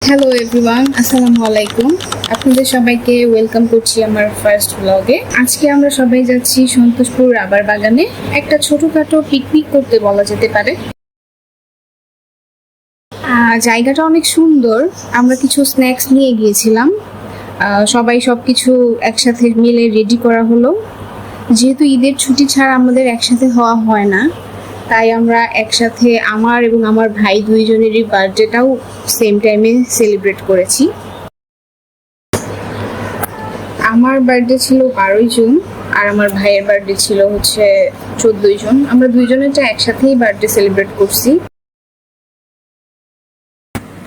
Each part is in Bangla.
হ্যালো এভরিওয়ান, আসসালামু আলাইকুম। আপনাদের সবাইকে ওয়েলকাম করছি আমার ফার্স্ট ব্লগে। আজকে আমরা সবাই যাচ্ছি সন্তোষপুর রাবার বাগানে একটা ছোটখাটো পিকনিক করতে বলা যেতে পারে। জায়গাটা অনেক সুন্দর। আমরা কিছু স্ন্যাক্স নিয়ে গিয়েছিলাম। সবাই সবকিছু একসাথে মিলে রেডি করা হলো। যেহেতু ঈদের ছুটি ছাড়া আমাদের একসাথে হওয়া হয় না, তাই আমরা একসাথে আমার এবং আমার ভাই দুইজনেরই বার্থডেটাও সেম টাইমে সেলিব্রেট করেছি। আমার বার্থডে ছিল 12ই জুন আর আমার ভাইয়ের বার্থডে ছিল 14ই জুন। আমরা দুইজনেরটা একসাথেই বার্থডে সেলিব্রেট করছি।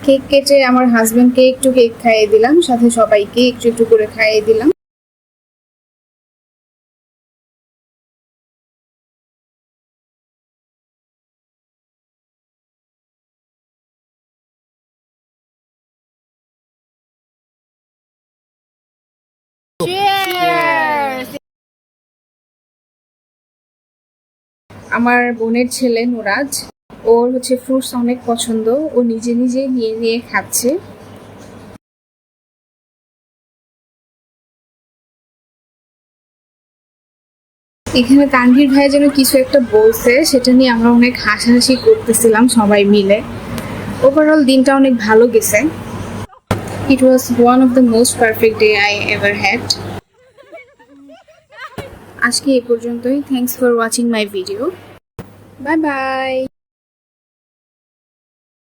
কেক কেটে আমার হাজবেন্ডকে একটু কেক খাইয়ে দিলাম, সাথে সবাইকে একটু একটু করে খাইয়ে দিলাম। আমার বোনের ছেলে নুরাজ, ওর ফ্রুটস অনেক পছন্দ। ও নিজে নিজে নিয়ে নিয়ে খাচ্ছে। এখানে তানভীর ভাই যেন কিছু একটা বলছে, সেটা নিয়ে আমরা অনেক হাসাহাসি করতেছিলাম সবাই মিলে। ওভারঅল দিনটা অনেক ভালো গেছে। It was one of the most perfect day I ever had. আজকে এই পর্যন্তই। Thanks for watching my video. Bye by.